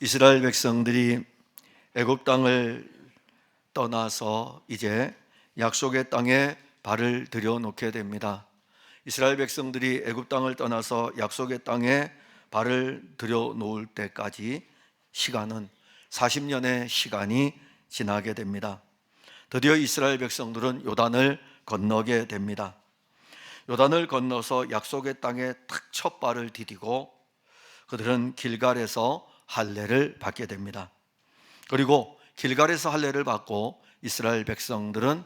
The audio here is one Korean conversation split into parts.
이스라엘 백성들이 애굽 땅을 떠나서 이제 약속의 땅에 발을 들여놓게 됩니다. 이스라엘 백성들이 애굽 땅을 떠나서 약속의 땅에 발을 들여놓을 때까지 시간은 40년의 시간이 지나게 됩니다. 드디어 이스라엘 백성들은 요단을 건너게 됩니다. 요단을 건너서 약속의 땅에 탁 첫 발을 디디고 그들은 길갈에서 할례를 받게 됩니다. 그리고 길갈에서 할례를 받고 이스라엘 백성들은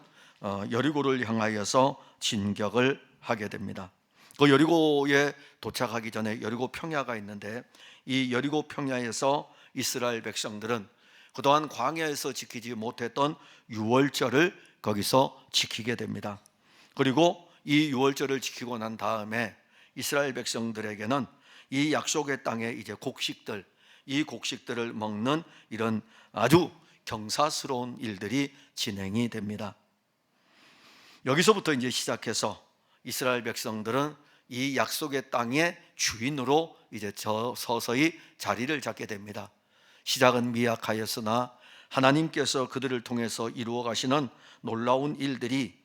여리고를 향하여서 진격을 하게 됩니다. 그 여리고에 도착하기 전에 여리고 평야가 있는데 이 여리고 평야에서 이스라엘 백성들은 그동안 광야에서 지키지 못했던 유월절을 거기서 지키게 됩니다. 그리고 이 유월절을 지키고 난 다음에 이스라엘 백성들에게는 이 약속의 땅에 이제 곡식들, 이 곡식들을 먹는 이런 아주 경사스러운 일들이 진행이 됩니다. 여기서부터 이제 시작해서 이스라엘 백성들은 이 약속의 땅의 주인으로 이제 서서히 자리를 잡게 됩니다. 시작은 미약하였으나 하나님께서 그들을 통해서 이루어 가시는 놀라운 일들이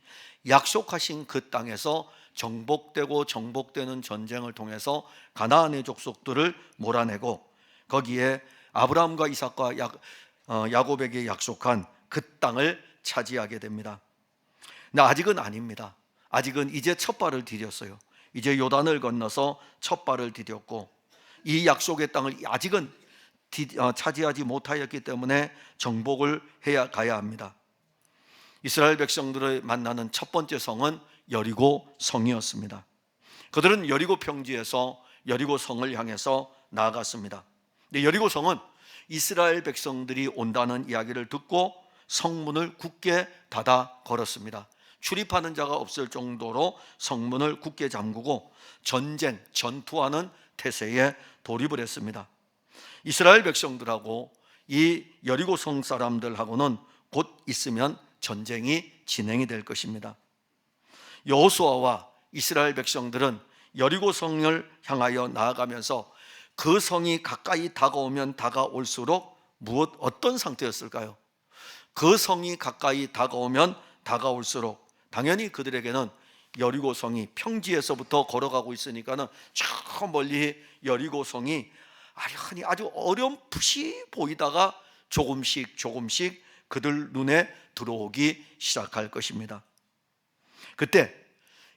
약속하신 그 땅에서 정복되고 정복되는 전쟁을 통해서 가나안의 족속들을 몰아내고 거기에 아브라함과 이삭과 야곱에게 약속한 그 땅을 차지하게 됩니다. 근데 아직은 아닙니다. 아직은 이제 첫 발을 디뎠어요. 이제 요단을 건너서 첫 발을 디뎠고 이 약속의 땅을 아직은 차지하지 못하였기 때문에 정복을 해야 가야 합니다. 이스라엘 백성들을 만나는 첫 번째 성은 여리고 성이었습니다. 그들은 여리고 평지에서 여리고 성을 향해서 나아갔습니다. 근데 여리고 성은 이스라엘 백성들이 온다는 이야기를 듣고 성문을 굳게 닫아 걸었습니다. 출입하는 자가 없을 정도로 성문을 굳게 잠그고 전투하는 태세에 돌입을 했습니다. 이스라엘 백성들하고 이 여리고 성 사람들하고는 곧 있으면 전쟁이 진행이 될 것입니다. 여호수아와 이스라엘 백성들은 여리고 성을 향하여 나아가면서 그 성이 가까이 다가오면 다가올수록 어떤 상태였을까요? 그 성이 가까이 다가오면 다가올수록 당연히 그들에게는 여리고 성이 평지에서부터 걸어가고 있으니까는 저 멀리 여리고 성이 아주 어렴풋이 보이다가 조금씩 그들 눈에 들어오기 시작할 것입니다. 그때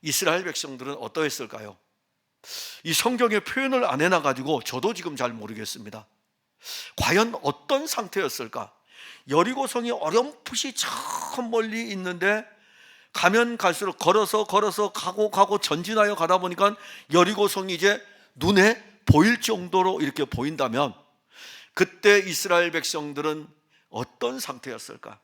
이스라엘 백성들은 어떠했을까요? 이 성경의 표현을 안 해놔가지고 저도 지금 잘 모르겠습니다. 과연 어떤 상태였을까? 여리고성이 어렴풋이 저 멀리 있는데 가면 갈수록 걸어서 가고 전진하여 가다 보니까 여리고성이 이제 눈에 보일 정도로 이렇게 보인다면 그때 이스라엘 백성들은 어떤 상태였을까?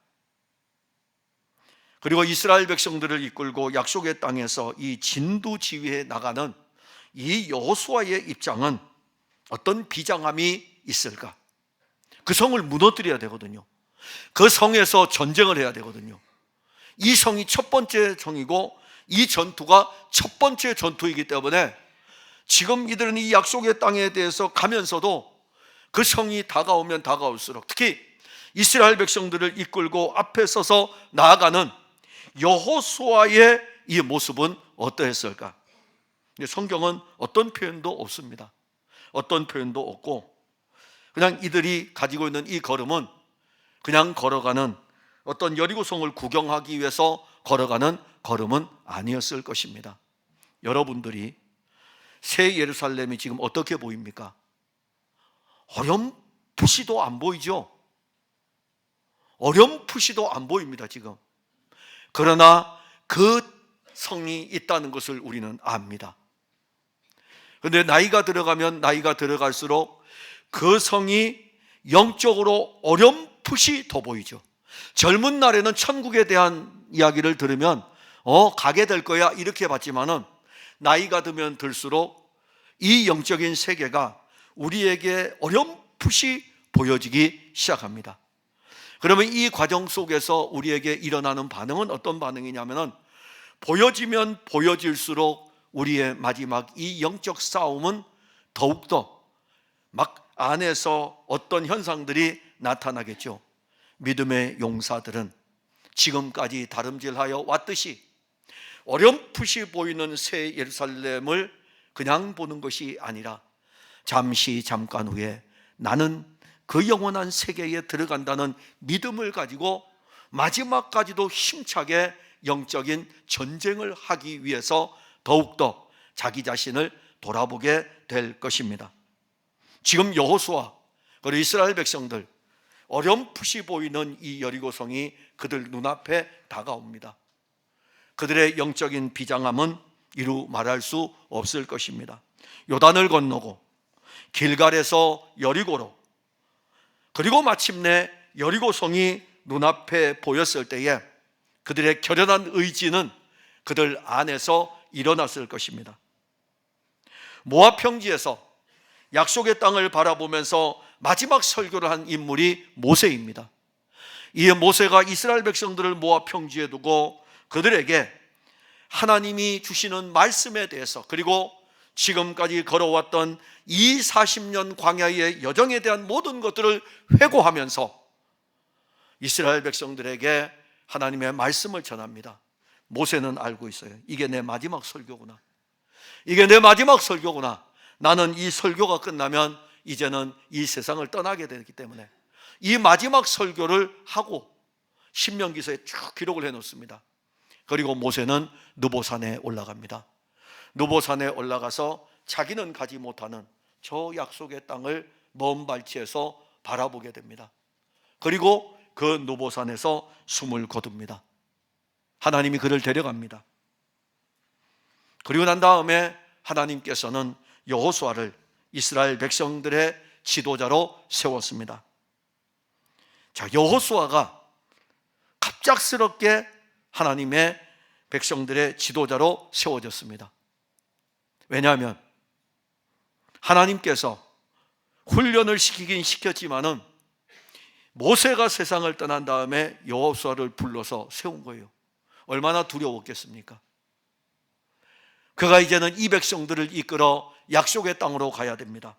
그리고 이스라엘 백성들을 이끌고 약속의 땅에서 이 진두지휘에 나가는 이 여호수아의 입장은 어떤 비장함이 있을까? 그 성을 무너뜨려야 되거든요. 그 성에서 전쟁을 해야 되거든요. 이 성이 첫 번째 성이고 이 전투가 첫 번째 전투이기 때문에 지금 이들은 이 약속의 땅에 대해서 가면서도 그 성이 다가오면 다가올수록 특히 이스라엘 백성들을 이끌고 앞에 서서 나아가는 여호수아의 이 모습은 어떠했을까? 성경은 어떤 표현도 없습니다. 어떤 표현도 없고 그냥 이들이 가지고 있는 이 걸음은 그냥 걸어가는 어떤 여리고성을 구경하기 위해서 걸어가는 걸음은 아니었을 것입니다. 여러분들이 새 예루살렘이 지금 어떻게 보입니까? 어렴풋이도 안 보이죠? 어렴풋이도 안 보입니다 지금. 그러나 그 성이 있다는 것을 우리는 압니다. 그런데 나이가 들어가면 나이가 들어갈수록 그 성이 영적으로 어렴풋이 더 보이죠. 젊은 날에는 천국에 대한 이야기를 들으면 가게 될 거야 이렇게 봤지만은 나이가 들면 들수록 이 영적인 세계가 우리에게 어렴풋이 보여지기 시작합니다. 그러면 이 과정 속에서 우리에게 일어나는 반응은 어떤 반응이냐면은 보여지면 보여질수록 우리의 마지막 이 영적 싸움은 더욱더 막 안에서 어떤 현상들이 나타나겠죠. 믿음의 용사들은 지금까지 다름질하여 왔듯이 어렴풋이 보이는 새 예루살렘을 그냥 보는 것이 아니라 잠깐 후에 나는 그 영원한 세계에 들어간다는 믿음을 가지고 마지막까지도 힘차게 영적인 전쟁을 하기 위해서 더욱더 자기 자신을 돌아보게 될 것입니다. 지금 여호수아 그리고 이스라엘 백성들, 어렴풋이 보이는 이 여리고성이 그들 눈앞에 다가옵니다. 그들의 영적인 비장함은 이루 말할 수 없을 것입니다. 요단을 건너고 길갈에서 여리고로, 그리고 마침내 여리고성이 눈앞에 보였을 때에 그들의 결연한 의지는 그들 안에서 일어났을 것입니다. 모압 평지에서 약속의 땅을 바라보면서 마지막 설교를 한 인물이 모세입니다. 이 모세가 이스라엘 백성들을 모압 평지에 두고 그들에게 하나님이 주시는 말씀에 대해서, 그리고 지금까지 걸어왔던 이 40년 광야의 여정에 대한 모든 것들을 회고하면서 이스라엘 백성들에게 하나님의 말씀을 전합니다. 모세는 알고 있어요. 이게 내 마지막 설교구나. 이게 내 마지막 설교구나. 나는 이 설교가 끝나면 이제는 이 세상을 떠나게 되기 때문에 이 마지막 설교를 하고 신명기서에 쭉 기록을 해놓습니다. 그리고 모세는 느보산에 올라갑니다. 느보산에 올라가서 자기는 가지 못하는 저 약속의 땅을 먼 발치에서 바라보게 됩니다. 그리고 그 느보산에서 숨을 거둡니다. 하나님이 그를 데려갑니다. 그리고 난 다음에 하나님께서는 여호수아를 이스라엘 백성들의 지도자로 세웠습니다. 자, 여호수아가 갑작스럽게 하나님의 백성들의 지도자로 세워졌습니다. 왜냐하면 하나님께서 훈련을 시키긴 시켰지만은 모세가 세상을 떠난 다음에 여호수아를 불러서 세운 거예요. 얼마나 두려웠겠습니까? 그가 이제는 이 백성들을 이끌어 약속의 땅으로 가야 됩니다.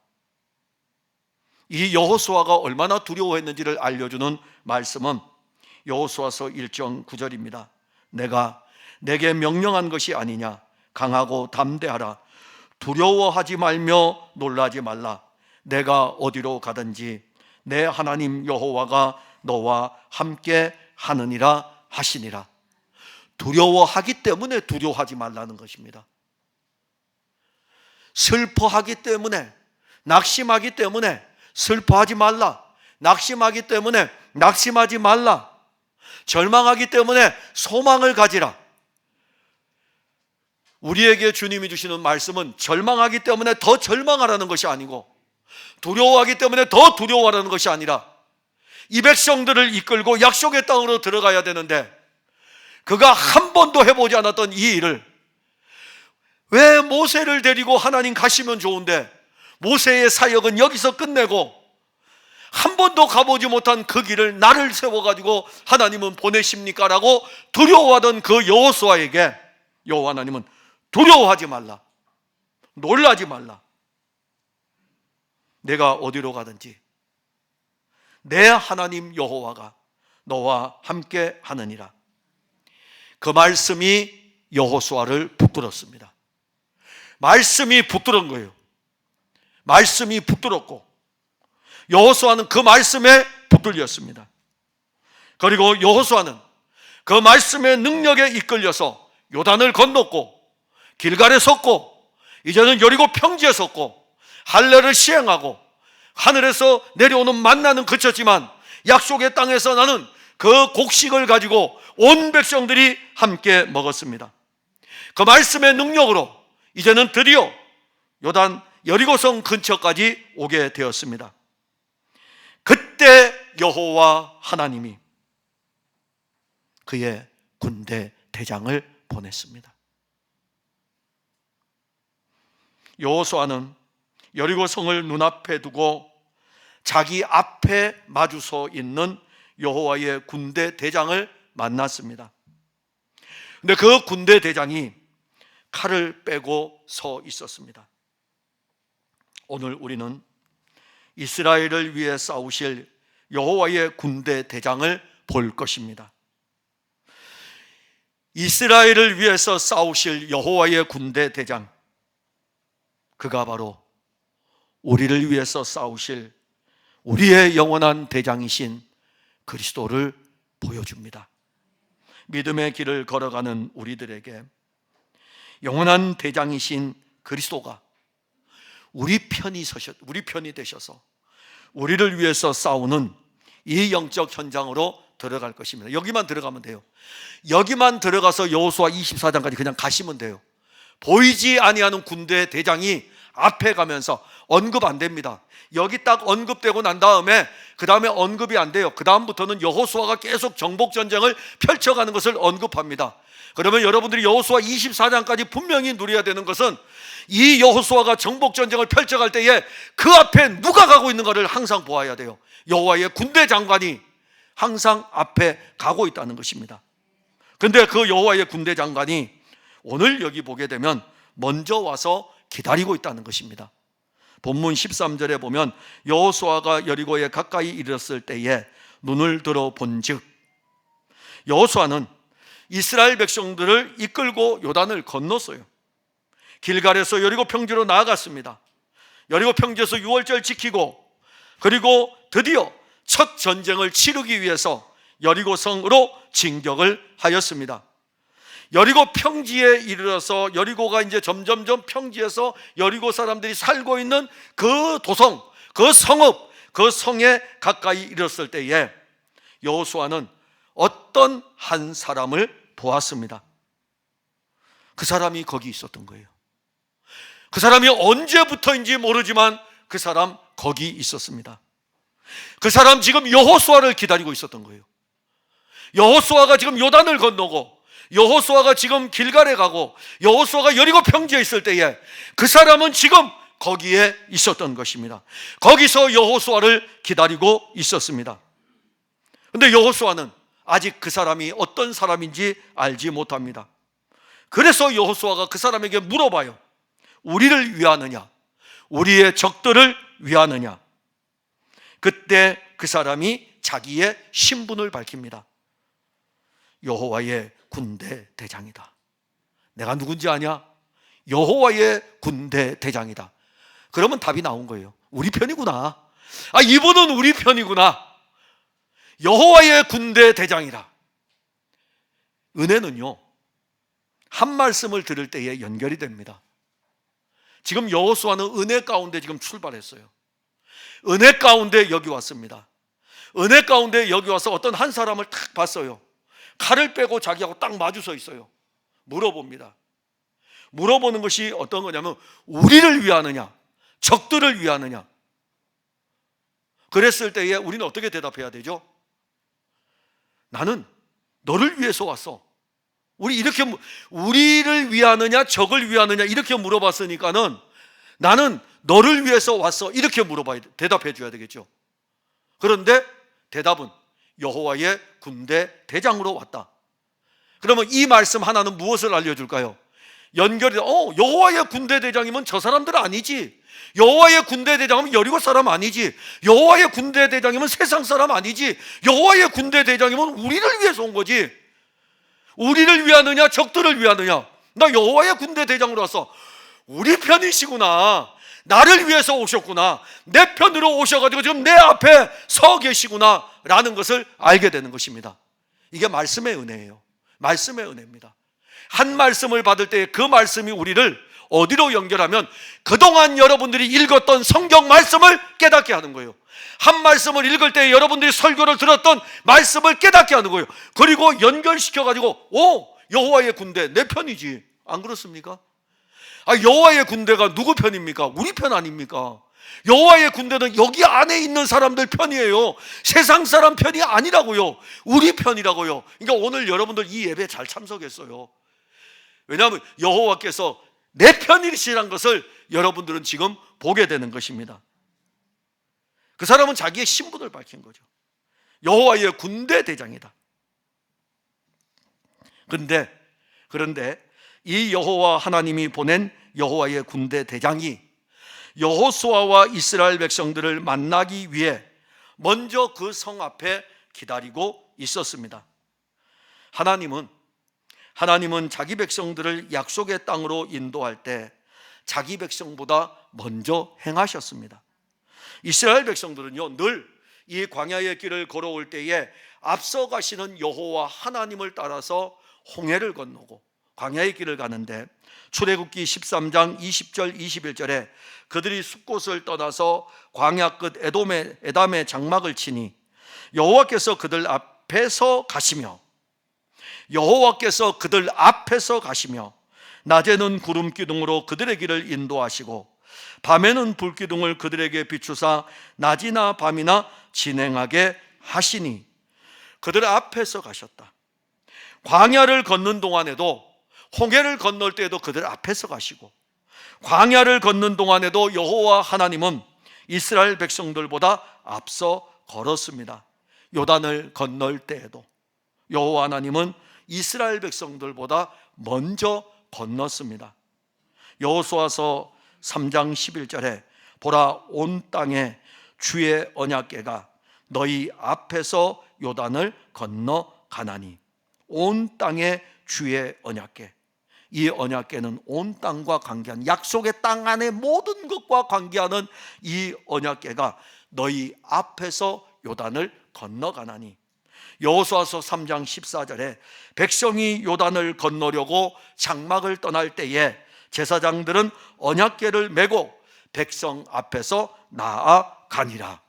이 여호수아가 얼마나 두려워했는지를 알려주는 말씀은 여호수아서 1장 9절입니다. 내가 내게 명령한 것이 아니냐. 강하고 담대하라. 두려워하지 말며 놀라지 말라. 내가 어디로 가든지 내 하나님 여호와가 너와 함께 하느니라 하시니라. 두려워하기 때문에 두려워하지 말라는 것입니다. 슬퍼하기 때문에, 낙심하기 때문에 슬퍼하지 말라. 낙심하기 때문에 낙심하지 말라. 절망하기 때문에 소망을 가지라. 우리에게 주님이 주시는 말씀은 절망하기 때문에 더 절망하라는 것이 아니고, 두려워하기 때문에 더 두려워하라는 것이 아니라, 이 백성들을 이끌고 약속의 땅으로 들어가야 되는데 그가 한 번도 해보지 않았던 이 일을 왜 모세를 데리고 하나님 가시면 좋은데 모세의 사역은 여기서 끝내고 한 번도 가보지 못한 그 길을 나를 세워가지고 하나님은 보내십니까? 라고 두려워하던 그 여호수아에게 여호와 하나님은 두려워하지 말라. 놀라지 말라. 내가 어디로 가든지 내 하나님 여호와가 너와 함께 하느니라. 그 말씀이 여호수아를 붙들었습니다. 말씀이 붙들은 거예요. 말씀이 붙들었고 여호수아는 그 말씀에 붙들렸습니다. 그리고 여호수아는 그 말씀의 능력에 이끌려서 요단을 건넜고 길갈에 섰고 이제는 여리고 평지에 섰고 할례를 시행하고 하늘에서 내려오는 만나는 그쳤지만 약속의 땅에서 나는 그 곡식을 가지고 온 백성들이 함께 먹었습니다. 그 말씀의 능력으로 이제는 드디어 요단 여리고성 근처까지 오게 되었습니다. 그때 여호와 하나님이 그의 군대 대장을 보냈습니다. 여호수아는 여리고성을 눈앞에 두고 자기 앞에 마주서 있는 여호와의 군대 대장을 만났습니다. 근데 그 군대 대장이 칼을 빼고 서 있었습니다. 오늘 우리는 이스라엘을 위해 싸우실 여호와의 군대 대장을 볼 것입니다. 이스라엘을 위해서 싸우실 여호와의 군대 대장, 그가 바로 우리를 위해서 싸우실 우리의 영원한 대장이신 그리스도를 보여줍니다. 믿음의 길을 걸어가는 우리들에게 영원한 대장이신 그리스도가 우리 편이 되셔서 우리를 위해서 싸우는 이 영적 현장으로 들어갈 것입니다. 여기만 들어가면 돼요. 여기만 들어가서 여호수아 24장까지 그냥 가시면 돼요. 보이지 아니하는 군대 대장이 앞에 가면서 언급 안 됩니다. 여기 딱 언급되고 난 다음에 그 다음에 언급이 안 돼요. 그 다음부터는 여호수아가 계속 정복 전쟁을 펼쳐가는 것을 언급합니다. 그러면 여러분들이 여호수아 24장까지 분명히 누려야 되는 것은 이 여호수아가 정복 전쟁을 펼쳐갈 때에 그 앞에 누가 가고 있는가를 항상 보아야 돼요. 여호와의 군대 장관이 항상 앞에 가고 있다는 것입니다. 근데 그 여호와의 군대 장관이 오늘 여기 보게 되면 먼저 와서 기다리고 있다는 것입니다. 본문 13절에 보면 여호수아가 여리고에 가까이 이르렀을 때에 눈을 들어 본즉, 여호수아는 이스라엘 백성들을 이끌고 요단을 건넜어요. 길갈에서 여리고 평지로 나아갔습니다. 여리고 평지에서 유월절 지키고, 그리고 드디어 첫 전쟁을 치르기 위해서 여리고 성으로 진격을 하였습니다. 여리고 평지에 이르러서 여리고가 이제 점점점 평지에서 여리고 사람들이 살고 있는 그 도성, 그 성읍, 그 성에 가까이 이르렀을 때에 여호수아는 어떤 한 사람을 보았습니다. 그 사람이 거기 있었던 거예요. 그 사람이 언제부터인지 모르지만 그 사람 거기 있었습니다. 그 사람 지금 여호수아를 기다리고 있었던 거예요. 여호수아가 지금 요단을 건너고, 여호수아가 지금 길갈에 가고, 여호수아가 여리고 평지에 있을 때에 그 사람은 지금 거기에 있었던 것입니다. 거기서 여호수아를 기다리고 있었습니다. 그런데 여호수아는 아직 그 사람이 어떤 사람인지 알지 못합니다. 그래서 여호수아가 그 사람에게 물어봐요. 우리를 위하느냐? 우리의 적들을 위하느냐? 그때 그 사람이 자기의 신분을 밝힙니다. 여호와의 군대 대장이다. 내가 누군지 아냐? 여호와의 군대 대장이다. 그러면 답이 나온 거예요. 우리 편이구나. 이분은 우리 편이구나. 여호와의 군대 대장이다. 은혜는요, 한 말씀을 들을 때에 연결이 됩니다. 지금 여호수아는 은혜 가운데 지금 출발했어요. 은혜 가운데 여기 왔습니다. 은혜 가운데 여기 와서 어떤 한 사람을 딱 봤어요. 칼을 빼고 자기하고 딱 마주 서 있어요. 물어봅니다. 물어보는 것이 어떤 거냐면 우리를 위하느냐, 적들을 위하느냐. 그랬을 때에 우리는 어떻게 대답해야 되죠? 나는 너를 위해서 왔어. 우리를 위하느냐, 적을 위하느냐 이렇게 물어봤으니까는 나는 너를 위해서 왔어. 이렇게 대답해 줘야 되겠죠. 그런데 대답은 여호와의 군대 대장으로 왔다. 그러면 이 말씀 하나는 무엇을 알려줄까요? 여호와의 군대 대장이면 저 사람들은 아니지. 여호와의 군대 대장이면 여리고 사람 아니지. 여호와의 군대 대장이면 세상 사람 아니지. 여호와의 군대 대장이면 우리를 위해서 온 거지. 우리를 위하느냐, 적들을 위하느냐? 나 여호와의 군대 대장으로 왔어. 우리 편이시구나. 나를 위해서 오셨구나. 내 편으로 오셔가지고 지금 내 앞에 서 계시구나 라는 것을 알게 되는 것입니다. 이게 말씀의 은혜예요. 말씀의 은혜입니다. 한 말씀을 받을 때 그 말씀이 우리를 어디로 연결하면 그동안 여러분들이 읽었던 성경 말씀을 깨닫게 하는 거예요. 한 말씀을 읽을 때 여러분들이 설교를 들었던 말씀을 깨닫게 하는 거예요. 그리고 연결시켜가지고 여호와의 군대 내 편이지. 안 그렇습니까? 여호와의 군대가 누구 편입니까? 우리 편 아닙니까? 여호와의 군대는 여기 안에 있는 사람들 편이에요. 세상 사람 편이 아니라고요. 우리 편이라고요. 그러니까 오늘 여러분들 이 예배 잘 참석했어요. 왜냐하면 여호와께서 내 편이시란 것을 여러분들은 지금 보게 되는 것입니다. 그 사람은 자기의 신분을 밝힌 거죠. 여호와의 군대 대장이다. 그런데 이 여호와 하나님이 보낸 여호와의 군대 대장이 여호수아와 이스라엘 백성들을 만나기 위해 먼저 그 성 앞에 기다리고 있었습니다. 하나님은 자기 백성들을 약속의 땅으로 인도할 때 자기 백성보다 먼저 행하셨습니다. 이스라엘 백성들은요, 늘 이 광야의 길을 걸어올 때에 앞서 가시는 여호와 하나님을 따라서 홍해를 건너고 광야의 길을 가는데, 출애굽기 13장 20절 21절에 그들이 숲곳을 떠나서 광야 끝 에담의 장막을 치니 여호와께서 그들 앞에서 가시며 낮에는 구름 기둥으로 그들의 길을 인도하시고 밤에는 불 기둥을 그들에게 비추사 낮이나 밤이나 진행하게 하시니, 그들 앞에서 가셨다. 광야를 걷는 동안에도, 홍해를 건널 때에도 그들 앞에서 가시고, 광야를 걷는 동안에도 여호와 하나님은 이스라엘 백성들보다 앞서 걸었습니다. 요단을 건널 때에도 여호와 하나님은 이스라엘 백성들보다 먼저 건넜습니다. 여호수아서 3장 11절에 보라, 온 땅에 주의 언약궤가 너희 앞에서 요단을 건너가나니. 온 땅에 주의 언약궤, 이 언약궤는 온 땅과 관계하는, 약속의 땅 안에 모든 것과 관계하는 이 언약궤가 너희 앞에서 요단을 건너가나니. 여호수아서 3장 14절에 백성이 요단을 건너려고 장막을 떠날 때에 제사장들은 언약궤를 메고 백성 앞에서 나아가니라.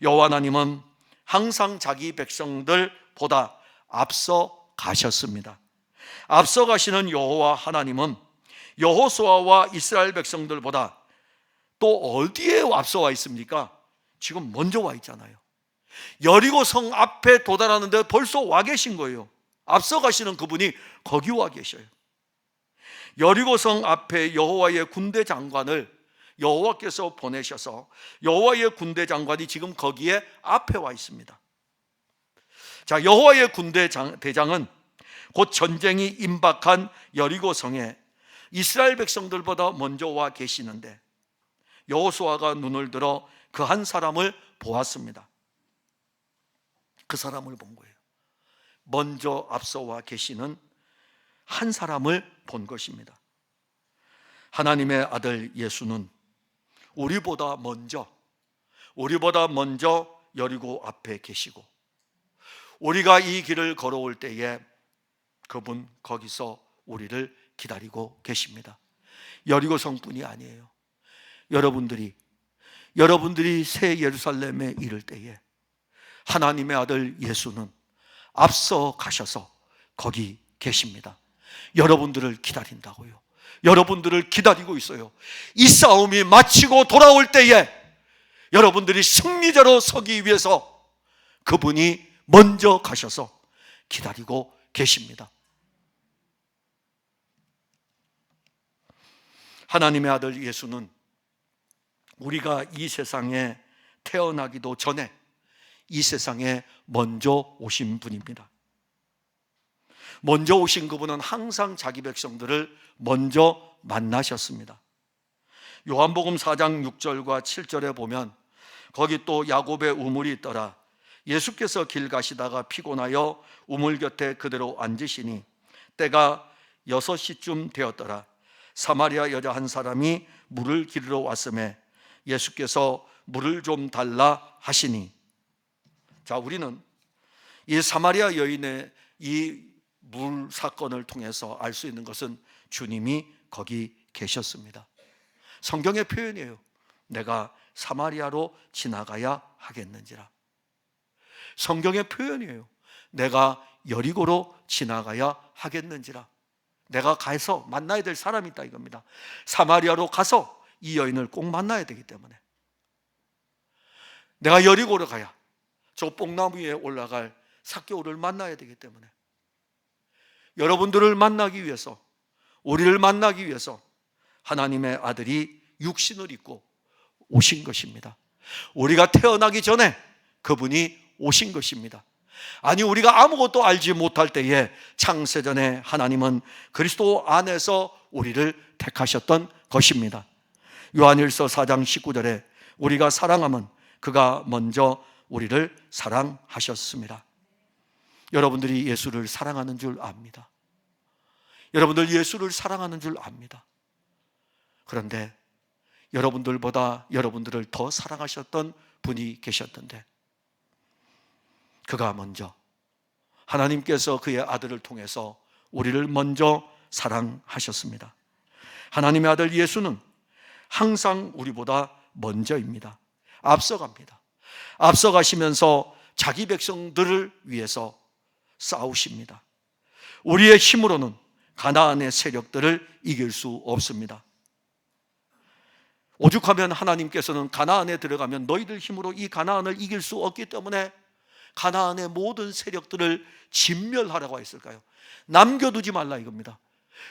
여호와 하나님은 항상 자기 백성들보다 앞서 가셨습니다. 앞서 가시는 여호와 하나님은 여호수아와 이스라엘 백성들보다 또 어디에 앞서 와 있습니까? 지금 먼저 와 있잖아요. 여리고 성 앞에 도달하는데 벌써 와 계신 거예요. 앞서 가시는 그분이 거기 와 계셔요. 여리고 성 앞에 여호와의 군대 장관을 여호와께서 보내셔서 여호와의 군대 장관이 지금 거기에 앞에 와 있습니다. 자, 여호와의 군대 대장은 곧 전쟁이 임박한 여리고 성에 이스라엘 백성들보다 먼저 와 계시는데, 여호수아가 눈을 들어 그 한 사람을 보았습니다. 그 사람을 본 거예요. 먼저 앞서 와 계시는 한 사람을 본 것입니다. 하나님의 아들 예수는 우리보다 먼저 여리고 앞에 계시고, 우리가 이 길을 걸어올 때에 그분 거기서 우리를 기다리고 계십니다. 여리고 성뿐이 아니에요. 여러분들이 새 예루살렘에 이를 때에 하나님의 아들 예수는 앞서 가셔서 거기 계십니다. 여러분들을 기다린다고요. 여러분들을 기다리고 있어요. 이 싸움이 마치고 돌아올 때에 여러분들이 승리자로 서기 위해서 그분이 먼저 가셔서 기다리고 계십니다. 하나님의 아들 예수는 우리가 이 세상에 태어나기도 전에 이 세상에 먼저 오신 분입니다. 먼저 오신 그분은 항상 자기 백성들을 먼저 만나셨습니다. 요한복음 4장 6절과 7절에 보면 거기 또 야곱의 우물이 있더라. 예수께서 길 가시다가 피곤하여 우물 곁에 그대로 앉으시니 때가 6시쯤 되었더라. 사마리아 여자 한 사람이 물을 기르러 왔음에 예수께서 물을 좀 달라 하시니. 자, 우리는 이 사마리아 여인의 이 물 사건을 통해서 알 수 있는 것은 주님이 거기 계셨습니다. 성경의 표현이에요. 내가 사마리아로 지나가야 하겠는지라. 성경의 표현이에요. 내가 여리고로 지나가야 하겠는지라. 내가 가서 만나야 될 사람이 있다 이겁니다. 사마리아로 가서 이 여인을 꼭 만나야 되기 때문에 내가 여리고로 가야 저 뽕나무 위에 올라갈 삭개오를 만나야 되기 때문에 여러분들을 만나기 위해서, 우리를 만나기 위해서 하나님의 아들이 육신을 입고 오신 것입니다. 우리가 태어나기 전에 그분이 오신 것입니다. 아니, 우리가 아무것도 알지 못할 때에 창세전에 하나님은 그리스도 안에서 우리를 택하셨던 것입니다. 요한일서 4장 19절에 우리가 사랑하면 그가 먼저 우리를 사랑하셨습니다. 여러분들이 예수를 사랑하는 줄 압니다. 여러분들 예수를 사랑하는 줄 압니다. 그런데 여러분들보다 여러분들을 더 사랑하셨던 분이 계셨던데, 그가 먼저, 하나님께서 그의 아들을 통해서 우리를 먼저 사랑하셨습니다. 하나님의 아들 예수는 항상 우리보다 먼저입니다. 앞서갑니다. 앞서가시면서 자기 백성들을 위해서 싸우십니다. 우리의 힘으로는 가나안의 세력들을 이길 수 없습니다. 오죽하면 하나님께서는 가나안에 들어가면 너희들 힘으로 이 가나안을 이길 수 없기 때문에 가나안의 모든 세력들을 진멸하라고 했을까요? 남겨두지 말라 이겁니다.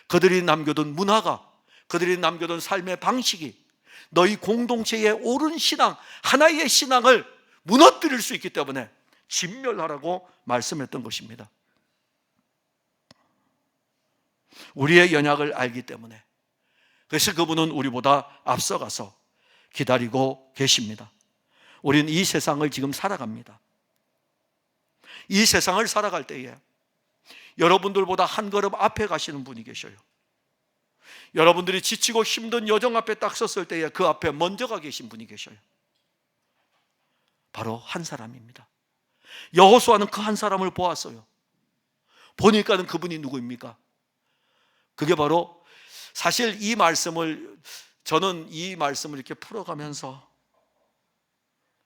그들이 남겨둔 문화가, 그들이 남겨둔 삶의 방식이 너희 공동체의 옳은 신앙, 하나의 신앙을 무너뜨릴 수 있기 때문에 진멸하라고 말씀했던 것입니다. 우리의 연약을 알기 때문에, 그래서 그분은 우리보다 앞서가서 기다리고 계십니다. 우리는 이 세상을 지금 살아갑니다. 이 세상을 살아갈 때에 여러분들보다 한 걸음 앞에 가시는 분이 계셔요. 여러분들이 지치고 힘든 여정 앞에 딱 섰을 때에 그 앞에 먼저 가 계신 분이 계셔요. 바로 한 사람입니다. 여호수아는 그 한 사람을 보았어요. 보니까는 그분이 누구입니까? 그게 바로, 사실 저는 이 말씀을 이렇게 풀어가면서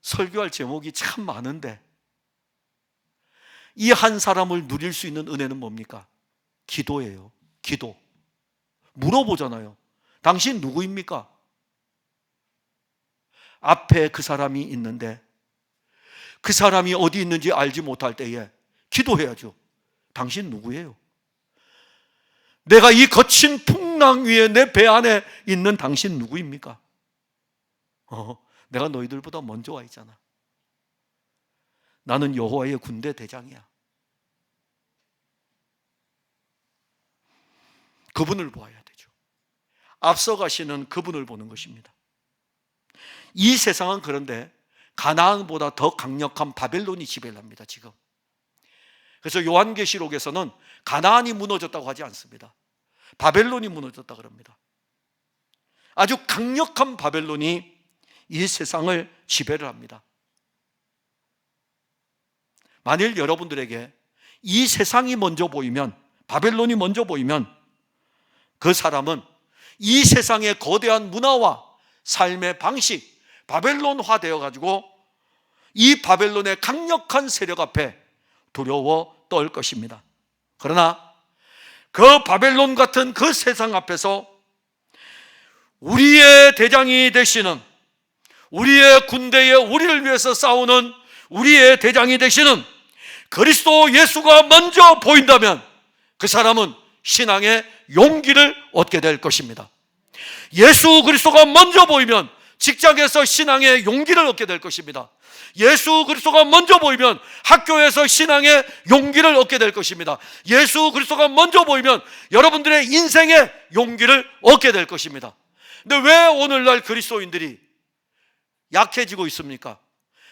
설교할 제목이 참 많은데, 이 한 사람을 누릴 수 있는 은혜는 뭡니까? 기도예요. 기도. 물어보잖아요. 당신 누구입니까? 앞에 그 사람이 있는데 그 사람이 어디 있는지 알지 못할 때에 기도해야죠. 당신 누구예요? 내가 이 거친 풍랑 위에 내 배 안에 있는 당신 누구입니까? 내가 너희들보다 먼저 와 있잖아. 나는 여호와의 군대 대장이야. 그분을 보아야 되죠. 앞서가시는 그분을 보는 것입니다. 이 세상은 그런데 가나안보다 더 강력한 바벨론이 지배를 합니다, 지금. 그래서 요한계시록에서는 가나안이 무너졌다고 하지 않습니다. 바벨론이 무너졌다 그럽니다. 아주 강력한 바벨론이 이 세상을 지배를 합니다. 만일 여러분들에게 이 세상이 먼저 보이면, 바벨론이 먼저 보이면 그 사람은 이 세상의 거대한 문화와 삶의 방식, 바벨론화 되어가지고 이 바벨론의 강력한 세력 앞에 두려워 떨 것입니다. 그러나 그 바벨론 같은 그 세상 앞에서 우리의 대장이 되시는, 우리의 군대에 우리를 위해서 싸우는 우리의 대장이 되시는 그리스도 예수가 먼저 보인다면 그 사람은 신앙의 용기를 얻게 될 것입니다. 예수 그리스도가 먼저 보이면 직장에서 신앙의 용기를 얻게 될 것입니다. 예수 그리스도가 먼저 보이면 학교에서 신앙의 용기를 얻게 될 것입니다. 예수 그리스도가 먼저 보이면 여러분들의 인생의 용기를 얻게 될 것입니다. 근데 왜 오늘날 그리스도인들이 약해지고 있습니까?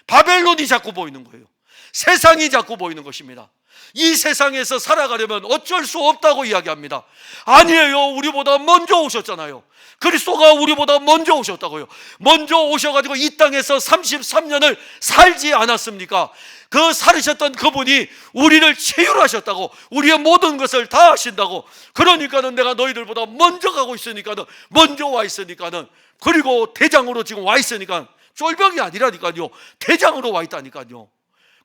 바벨론이 자꾸 보이는 거예요. 세상이 자꾸 보이는 것입니다. 이 세상에서 살아가려면 어쩔 수 없다고 이야기합니다. 아니에요. 우리보다 먼저 오셨잖아요. 그리스도가 우리보다 먼저 오셨다고요. 먼저 오셔가지고 이 땅에서 33년을 살지 않았습니까? 그 살으셨던 그분이 우리를 치유하셨다고, 우리의 모든 것을 다 하신다고. 그러니까는 내가 너희들보다 먼저 가고 있으니까는, 먼저 와 있으니까는, 그리고 대장으로 지금 와 있으니까, 쫄병이 아니라니까요. 대장으로 와 있다니까요.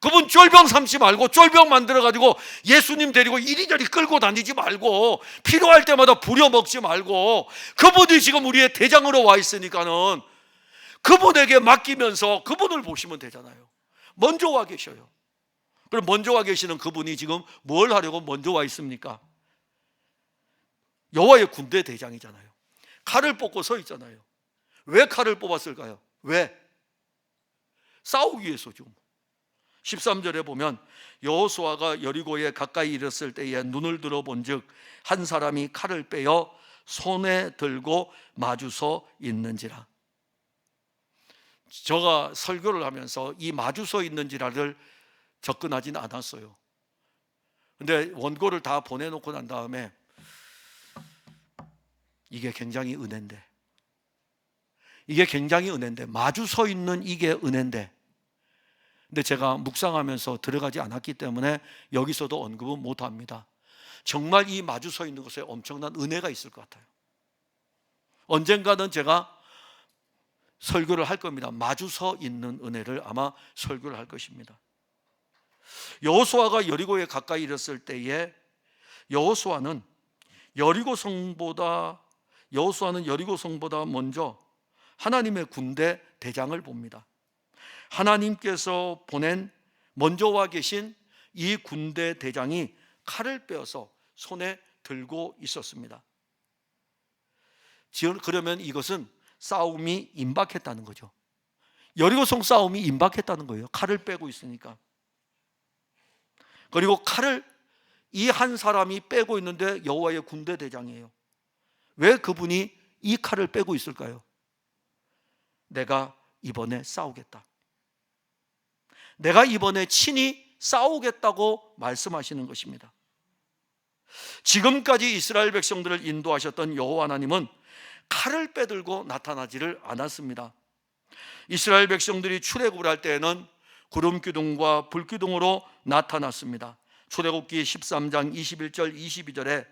그분 쫄병 삼지 말고 쫄병 만들어가지고 예수님 데리고 이리저리 끌고 다니지 말고 필요할 때마다 부려먹지 말고 그분이 지금 우리의 대장으로 와 있으니까는 그분에게 맡기면서 그분을 보시면 되잖아요. 먼저 와 계셔요. 그럼 먼저 와 계시는 그분이 지금 뭘 하려고 먼저 와 있습니까? 여호와의 군대 대장이잖아요. 칼을 뽑고 서 있잖아요. 왜 칼을 뽑았을까요? 왜? 싸우기 위해서죠. 13절에 보면 여호수아가 여리고에 가까이 이르렀을 때에 눈을 들어본즉 한 사람이 칼을 빼어 손에 들고 마주서 있는지라. 제가 설교를 하면서 이 마주서 있는 지라를 접근하지는 않았어요. 근데 원고를 다 보내놓고 난 다음에 이게 굉장히 은혜인데, 마주 서 있는 이게 은혜인데, 근데 제가 묵상하면서 들어가지 않았기 때문에 여기서도 언급은 못합니다. 정말 이 마주 서 있는 것에 엄청난 은혜가 있을 것 같아요. 언젠가는 제가 설교를 할 겁니다. 마주 서 있는 은혜를 아마 설교를 할 것입니다. 여호수아가 여리고에 가까이 이르렀을 때에 여호수아는 여리고 성보다 먼저 하나님의 군대 대장을 봅니다. 하나님께서 먼저 와 계신 이 군대 대장이 칼을 빼어서 손에 들고 있었습니다. 그러면 이것은 싸움이 임박했다는 거죠. 여리고성 싸움이 임박했다는 거예요. 칼을 빼고 있으니까. 그리고 칼을 이 한 사람이 빼고 있는데 여호와의 군대 대장이에요. 왜 그분이 이 칼을 빼고 있을까요? 내가 이번에 싸우겠다. 내가 이번에 친히 싸우겠다고 말씀하시는 것입니다. 지금까지 이스라엘 백성들을 인도하셨던 여호와 하나님은 칼을 빼들고 나타나지를 않았습니다. 이스라엘 백성들이 출애굽을 할 때에는 구름 기둥과 불 기둥으로 나타났습니다. 출애굽기 13장 21절 22절에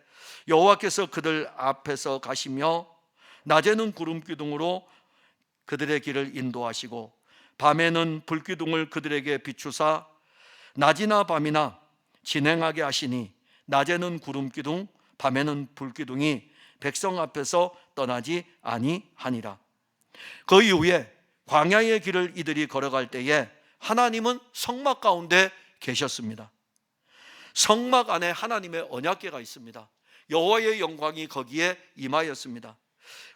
여호와께서 그들 앞에서 가시며 낮에는 구름 기둥으로 그들의 길을 인도하시고 밤에는 불 기둥을 그들에게 비추사 낮이나 밤이나 진행하게 하시니 낮에는 구름 기둥 밤에는 불 기둥이 백성 앞에서 떠나지 아니하니라. 그 이후에 광야의 길을 이들이 걸어갈 때에 하나님은 성막 가운데 계셨습니다. 성막 안에 하나님의 언약궤가 있습니다. 여호와의 영광이 거기에 임하였습니다.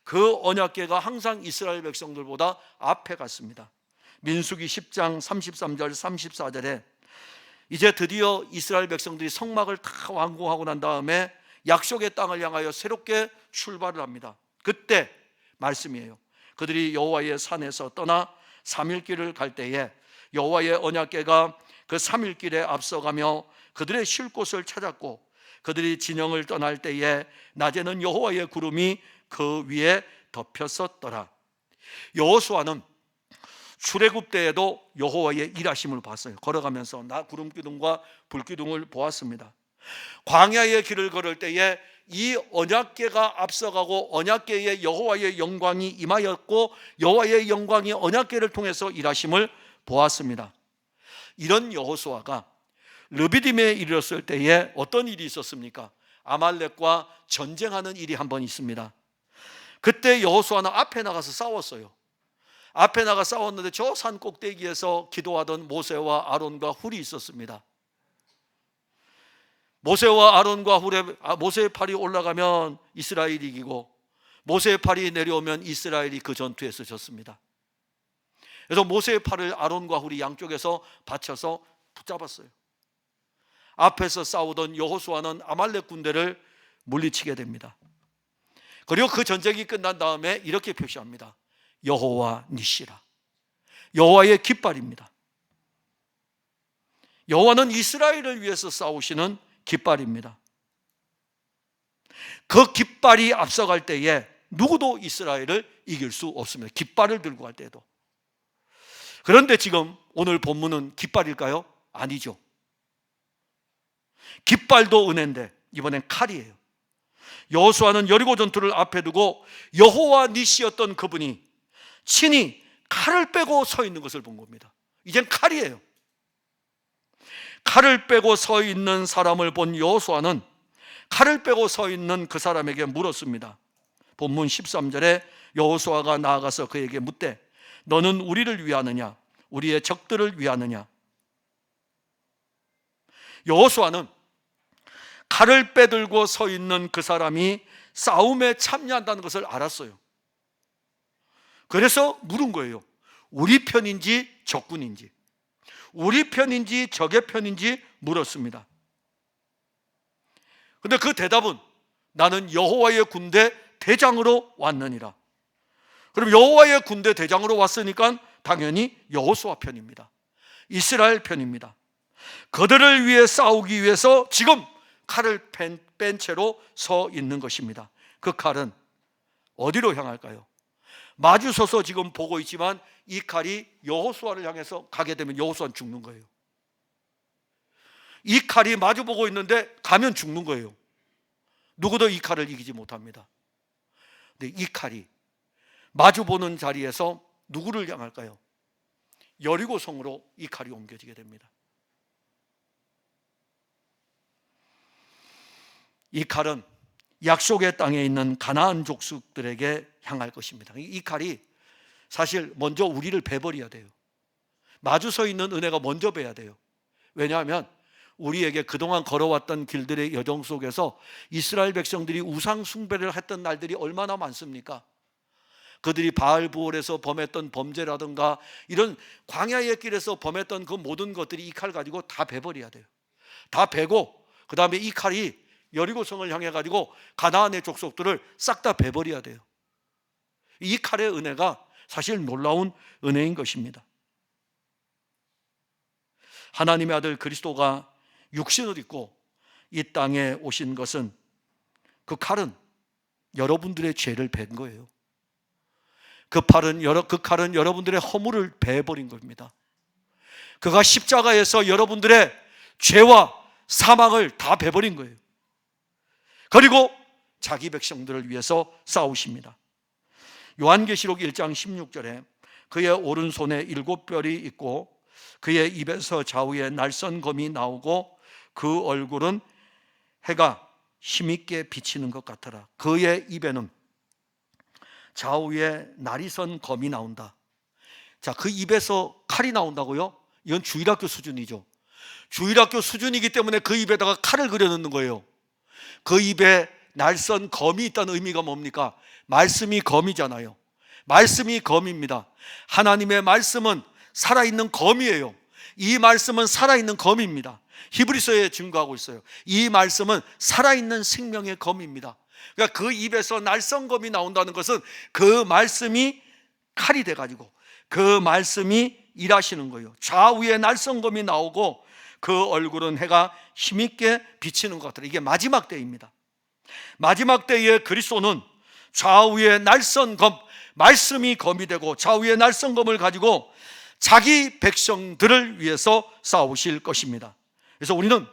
그 언약궤가 항상 이스라엘 백성들보다 앞에 갔습니다. 민수기 10장 33절 34절에 이제 드디어 이스라엘 백성들이 성막을 다 완공하고 난 다음에 약속의 땅을 향하여 새롭게 출발을 합니다. 그때 말씀이에요. 그들이 여호와의 산에서 떠나 3일 길을 갈 때에 여호와의 언약궤가 그 3일 길에 앞서가며 그들의 쉴 곳을 찾았고 그들이 진영을 떠날 때에 낮에는 여호와의 구름이 그 위에 덮였었더라. 여호수아는 출애굽 때에도 여호와의 일하심을 봤어요. 걸어가면서 구름 기둥과 불 기둥을 보았습니다. 광야의 길을 걸을 때에 이 언약궤가 앞서가고 언약궤에 여호와의 영광이 임하였고 여호와의 영광이 언약궤를 통해서 일하심을 보았습니다. 이런 여호수아가 르비딤에 이르렀을 때에 어떤 일이 있었습니까? 아말렉과 전쟁하는 일이 한 번 있습니다. 그때 여호수아는 앞에 나가서 싸웠어요. 앞에 나가 싸웠는데 저 산 꼭대기에서 기도하던 모세와 아론과 훌이 있었습니다. 모세와 아론과 모세의 팔이 올라가면 이스라엘이 이기고 모세의 팔이 내려오면 이스라엘이 그 전투에서 졌습니다. 그래서 모세의 팔을 아론과 훌이 양쪽에서 받쳐서 붙잡았어요. 앞에서 싸우던 여호수아는 아말렉 군대를 물리치게 됩니다. 그리고 그 전쟁이 끝난 다음에 이렇게 표시합니다. 여호와 니시라. 여호와의 깃발입니다. 여호와는 이스라엘을 위해서 싸우시는 깃발입니다. 그 깃발이 앞서갈 때에 누구도 이스라엘을 이길 수 없습니다. 깃발을 들고 갈 때에도. 그런데 지금 오늘 본문은 깃발일까요? 아니죠. 깃발도 은혜인데 이번엔 칼이에요. 여호수아는 여리고 전투를 앞에 두고 여호와 니시였던 그분이 친히 칼을 빼고 서 있는 것을 본 겁니다. 이젠 칼이에요. 칼을 빼고 서 있는 사람을 본 여호수아는 칼을 빼고 서 있는 그 사람에게 물었습니다. 본문 13절에 여호수아가 나아가서 그에게 묻되 너는 우리를 위하느냐 우리의 적들을 위하느냐. 여호수아는 칼을 빼들고 서 있는 그 사람이 싸움에 참여한다는 것을 알았어요. 그래서 물은 거예요. 우리 편인지 적군인지, 우리 편인지 적의 편인지 물었습니다. 그런데 그 대답은 나는 여호와의 군대 대장으로 왔느니라. 그럼 여호와의 군대 대장으로 왔으니까 당연히 여호수아 편입니다. 이스라엘 편입니다. 그들을 위해 싸우기 위해서 지금 칼을 뺀 채로 서 있는 것입니다. 그 칼은 어디로 향할까요? 마주 서서 지금 보고 있지만 이 칼이 여호수아를 향해서 가게 되면 여호수아는 죽는 거예요. 이 칼이 마주 보고 있는데 가면 죽는 거예요. 누구도 이 칼을 이기지 못합니다. 근데 이 칼이 마주 보는 자리에서 누구를 향할까요? 여리고성으로 이 칼이 옮겨지게 됩니다. 이 칼은 약속의 땅에 있는 가나안 족속들에게 향할 것입니다. 이 칼이 사실 먼저 우리를 베버려야 돼요. 마주 서 있는 은혜가 먼저 베야 돼요. 왜냐하면 우리에게 그동안 걸어왔던 길들의 여정 속에서 이스라엘 백성들이 우상 숭배를 했던 날들이 얼마나 많습니까? 그들이 바알부올에서 범했던 범죄라든가 이런 광야의 길에서 범했던 그 모든 것들이 이 칼 가지고 다 베버려야 돼요. 다 베고 그 다음에 이 칼이 여리고성을 향해 가지고 가나안의 족속들을 싹 다 베버려야 돼요. 이 칼의 은혜가 사실 놀라운 은혜인 것입니다. 하나님의 아들 그리스도가 육신을 입고 이 땅에 오신 것은 그 칼은 여러분들의 죄를 벤 거예요. 그 칼은 여러분들의 허물을 베버린 겁니다. 그가 십자가에서 여러분들의 죄와 사망을 다 베버린 거예요. 그리고 자기 백성들을 위해서 싸우십니다. 요한계시록 1장 16절에 그의 오른손에 7뼈리 있고 그의 입에서 좌우에 날선 검이 나오고 그 얼굴은 해가 힘있게 비치는 것 같더라. 그의 입에는 좌우에 날이 선 검이 나온다. 자, 그 입에서 칼이 나온다고요? 이건 주일학교 수준이죠. 주일학교 수준이기 때문에 그 입에다가 칼을 그려넣는 거예요. 그 입에 날선 검이 있다는 의미가 뭡니까? 말씀이 검이잖아요. 말씀이 검입니다. 하나님의 말씀은 살아있는 검이에요. 이 말씀은 살아있는 검입니다. 히브리서에 증거하고 있어요. 이 말씀은 살아있는 생명의 검입니다. 그러니까 그 입에서 날선 검이 나온다는 것은 그 말씀이 칼이 돼가지고 그 말씀이 일하시는 거예요. 좌우에 날선 검이 나오고 그 얼굴은 해가 힘있게 비치는 것 같아요. 이게 마지막 때입니다. 마지막 때에 그리스도는 좌우에 날선 검, 말씀이 검이 되고 좌우에 날선 검을 가지고 자기 백성들을 위해서 싸우실 것입니다. 그래서 우리는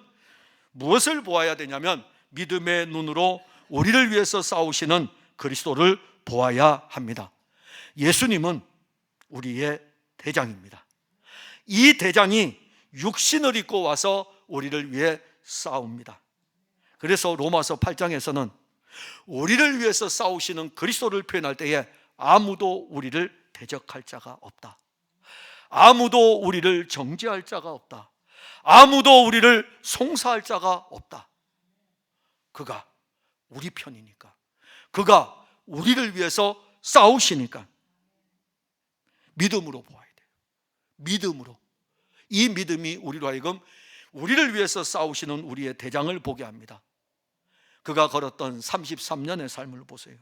무엇을 보아야 되냐면 믿음의 눈으로 우리를 위해서 싸우시는 그리스도를 보아야 합니다. 예수님은 우리의 대장입니다. 이 대장이 육신을 입고 와서 우리를 위해 싸웁니다. 그래서 로마서 8장에서는 우리를 위해서 싸우시는 그리스도를 표현할 때에 아무도 우리를 대적할 자가 없다. 아무도 우리를 정죄할 자가 없다. 아무도 우리를 송사할 자가 없다. 그가 우리 편이니까. 그가 우리를 위해서 싸우시니까 믿음으로 보아야 돼요. 믿음으로. 이 믿음이 우리로 하여금 우리를 위해서 싸우시는 우리의 대장을 보게 합니다. 그가 걸었던 33년의 삶을 보세요.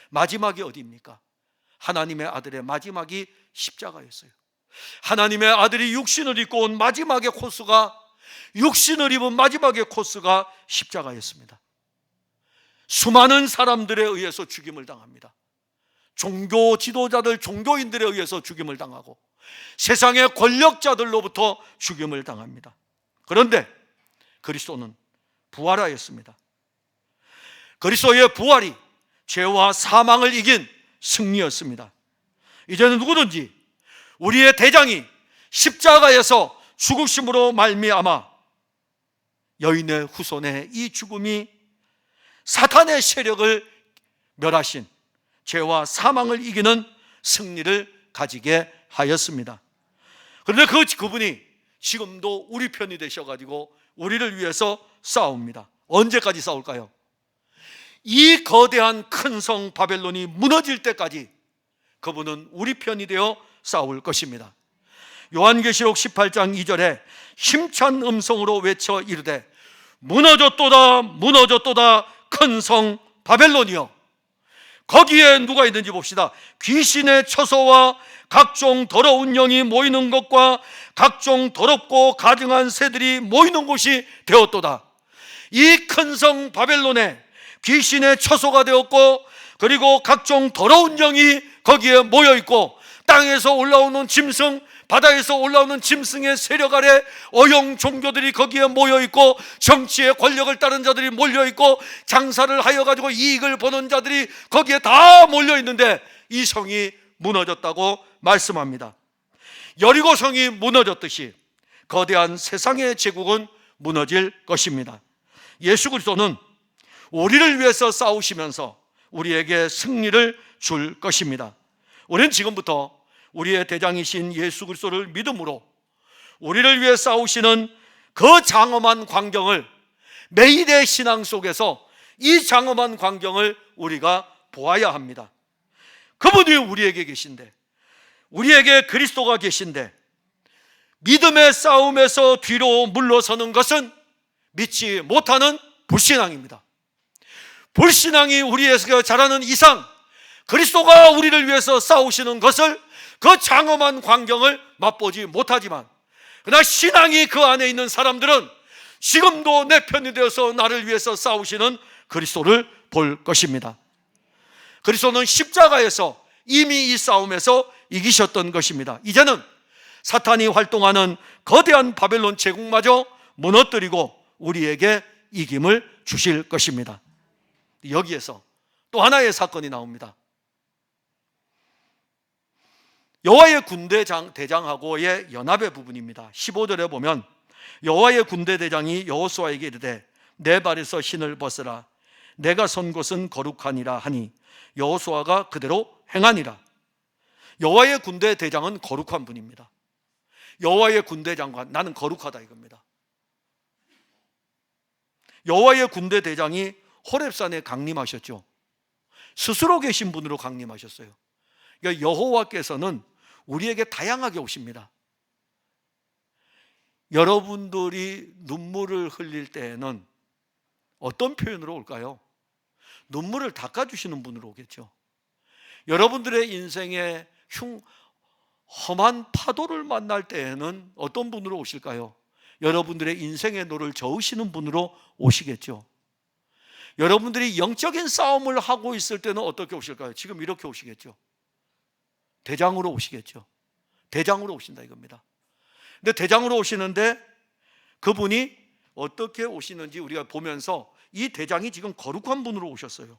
마지막이 어디입니까? 하나님의 아들의 마지막이 십자가였어요. 하나님의 아들이 육신을 입고 온 마지막의 코스가, 육신을 입은 마지막의 코스가 십자가였습니다. 수많은 사람들에 의해서 죽임을 당합니다. 종교 지도자들, 종교인들에 의해서 죽임을 당하고 세상의 권력자들로부터 죽임을 당합니다. 그런데 그리스도는 부활하였습니다. 그리스도의 부활이 죄와 사망을 이긴 승리였습니다. 이제는 누구든지 우리의 대장이 십자가에서 죽으심으로 말미암아 여인의 후손의 이 죽음이 사탄의 세력을 멸하신 죄와 사망을 이기는 승리를 가지게 하였습니다. 그런데 그분이 지금도 우리 편이 되셔가지고 우리를 위해서 싸웁니다. 언제까지 싸울까요? 이 거대한 큰 성 바벨론이 무너질 때까지 그분은 우리 편이 되어 싸울 것입니다. 요한계시록 18장 2절에 힘찬 음성으로 외쳐 이르되 무너졌도다 무너졌도다 큰 성 바벨론이여 거기에 누가 있는지 봅시다. 귀신의 처소와 각종 더러운 영이 모이는 것과 각종 더럽고 가증한 새들이 모이는 곳이 되었도다. 이 큰 성 바벨론에 귀신의 처소가 되었고, 그리고 각종 더러운 영이 거기에 모여 있고, 땅에서 올라오는 짐승, 바다에서 올라오는 짐승의 세력 아래 어용 종교들이 거기에 모여 있고, 정치의 권력을 따른 자들이 몰려 있고, 장사를 하여 가지고 이익을 보는 자들이 거기에 다 몰려 있는데 이 성이 무너졌다고 말씀합니다. 여리고 성이 무너졌듯이 거대한 세상의 제국은 무너질 것입니다. 예수 그리스도는 우리를 위해서 싸우시면서 우리에게 승리를 줄 것입니다. 우리는 지금부터 우리의 대장이신 예수 그리스도를 믿음으로 우리를 위해 싸우시는 그 장엄한 광경을, 매일의 신앙 속에서 이 장엄한 광경을 우리가 보아야 합니다. 그분이 우리에게 계신데, 우리에게 그리스도가 계신데, 믿음의 싸움에서 뒤로 물러서는 것은 믿지 못하는 불신앙입니다. 불신앙이 우리에게 자라는 이상 그리스도가 우리를 위해서 싸우시는 것을, 그 장엄한 광경을 맛보지 못하지만, 그러나 신앙이 그 안에 있는 사람들은 지금도 내 편이 되어서 나를 위해서 싸우시는 그리스도를 볼 것입니다. 그리스도는 십자가에서 이미 이 싸움에서 이기셨던 것입니다. 이제는 사탄이 활동하는 거대한 바벨론 제국마저 무너뜨리고 우리에게 이김을 주실 것입니다. 여기에서 또 하나의 사건이 나옵니다. 여호와의 군대 대장하고의 연합의 부분입니다. 15절에 보면 여호와의 군대 대장이 여호수아에게 이르되 내 발에서 신을 벗으라, 내가 선 곳은 거룩하니라 하니 여호수아가 그대로 행하니라. 여호와의 군대 대장은 거룩한 분입니다. 여호와의 군대 장관, 나는 거룩하다 이겁니다. 여호와의 군대 대장이 호렙산에 강림하셨죠. 스스로 계신 분으로 강림하셨어요. 그러니까 여호와께서는 우리에게 다양하게 오십니다. 여러분들이 눈물을 흘릴 때에는 어떤 표현으로 올까요? 눈물을 닦아주시는 분으로 오겠죠. 여러분들의 인생에 험한 파도를 만날 때에는 어떤 분으로 오실까요? 여러분들의 인생의 노를 저으시는 분으로 오시겠죠. 여러분들이 영적인 싸움을 하고 있을 때는 어떻게 오실까요? 지금 이렇게 오시겠죠. 대장으로 오시겠죠. 대장으로 오신다 이겁니다. 근데 대장으로 오시는데 그분이 어떻게 오시는지 우리가 보면서 이 대장이 지금 거룩한 분으로 오셨어요.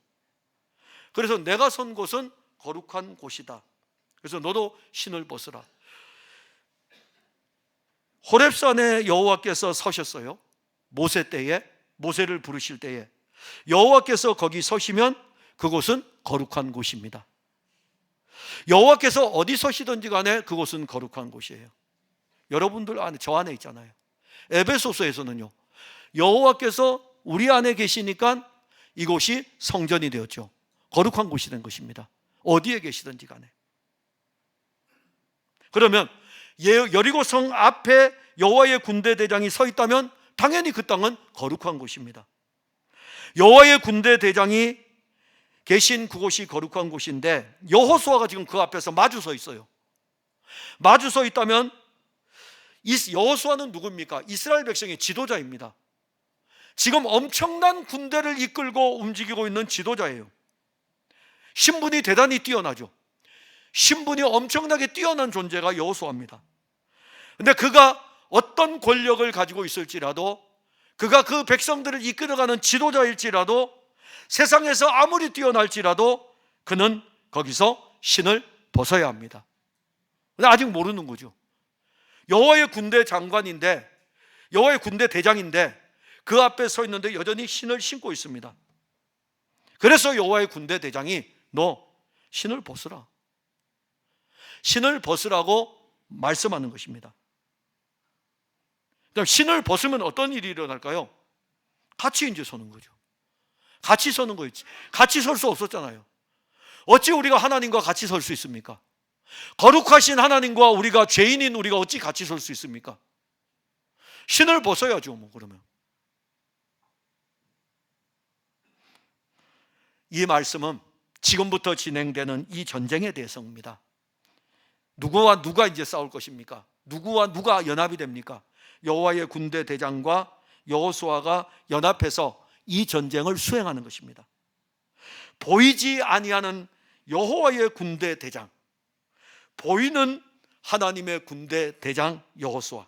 그래서 내가 선 곳은 거룩한 곳이다. 그래서 너도 신을 벗으라. 호렙산에 여호와께서 서셨어요. 모세 때에, 모세를 부르실 때에 여호와께서 거기 서시면 그곳은 거룩한 곳입니다. 여호와께서 어디 서시든지 간에 그곳은 거룩한 곳이에요. 여러분들 안에, 저 안에 있잖아요. 에베소서에서는요, 여호와께서 우리 안에 계시니까 이곳이 성전이 되었죠. 거룩한 곳이 된 것입니다. 어디에 계시든지 간에. 그러면 여리고 성 앞에 여호와의 군대 대장이 서 있다면 당연히 그 땅은 거룩한 곳입니다. 여호와의 군대 대장이 계신 그곳이 거룩한 곳인데 여호수아가 지금 그 앞에서 마주 서 있어요. 마주 서 있다면 여호수아는 누굽니까? 이스라엘 백성의 지도자입니다. 지금 엄청난 군대를 이끌고 움직이고 있는 지도자예요. 신분이 대단히 뛰어나죠. 신분이 엄청나게 뛰어난 존재가 여호수아입니다. 그런데 그가 어떤 권력을 가지고 있을지라도, 그가 그 백성들을 이끌어가는 지도자일지라도, 세상에서 아무리 뛰어날지라도 그는 거기서 신을 벗어야 합니다. 근데 아직 모르는 거죠. 여호와의 군대 장관인데, 여호와의 군대 대장인데 그 앞에 서 있는데 여전히 신을 신고 있습니다. 그래서 여호와의 군대 대장이 너 신을 벗으라, 신을 벗으라고 말씀하는 것입니다. 그럼 신을 벗으면 어떤 일이 일어날까요? 같이 이제 서는 거죠. 같이 서는 거였지. 같이 설 수 없었잖아요. 어찌 우리가 하나님과 같이 설 수 있습니까? 거룩하신 하나님과 우리가, 죄인인 우리가 어찌 같이 설 수 있습니까? 신을 벗어야죠, 뭐. 그러면 이 말씀은 지금부터 진행되는 이 전쟁에 대해서입니다. 누구와 누가 이제 싸울 것입니까? 누구와 누가 연합이 됩니까? 여호와의 군대 대장과 여호수아가 연합해서 이 전쟁을 수행하는 것입니다. 보이지 아니하는 여호와의 군대 대장, 보이는 하나님의 군대 대장 여호수아,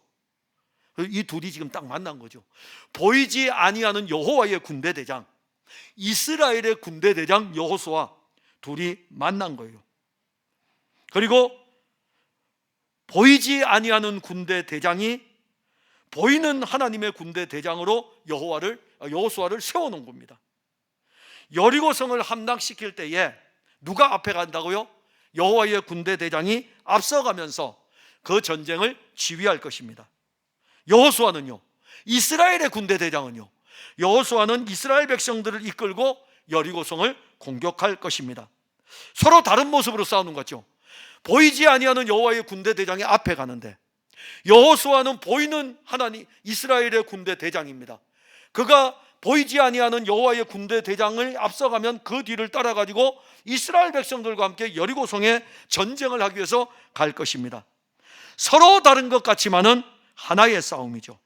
이 둘이 지금 딱 만난 거죠. 보이지 아니하는 여호와의 군대 대장, 이스라엘의 군대 대장 여호수아, 둘이 만난 거예요. 그리고 보이지 아니하는 군대 대장이 보이는 하나님의 군대 대장으로 여호수아를 세워놓은 겁니다. 여리고성을 함락시킬 때에 누가 앞에 간다고요? 여호와의 군대 대장이 앞서가면서 그 전쟁을 지휘할 것입니다. 여호수아는요, 이스라엘의 군대 대장은요, 여호수아는 이스라엘 백성들을 이끌고 여리고성을 공격할 것입니다. 서로 다른 모습으로 싸우는 거죠. 보이지 아니하는 여호와의 군대 대장이 앞에 가는데, 여호수아는 보이는 하나님 이스라엘의 군대 대장입니다. 그가 보이지 아니하는 여호와의 군대 대장을 앞서가면 그 뒤를 따라가지고 이스라엘 백성들과 함께 여리고성에 전쟁을 하기 위해서 갈 것입니다. 서로 다른 것 같지만은 하나의 싸움이죠.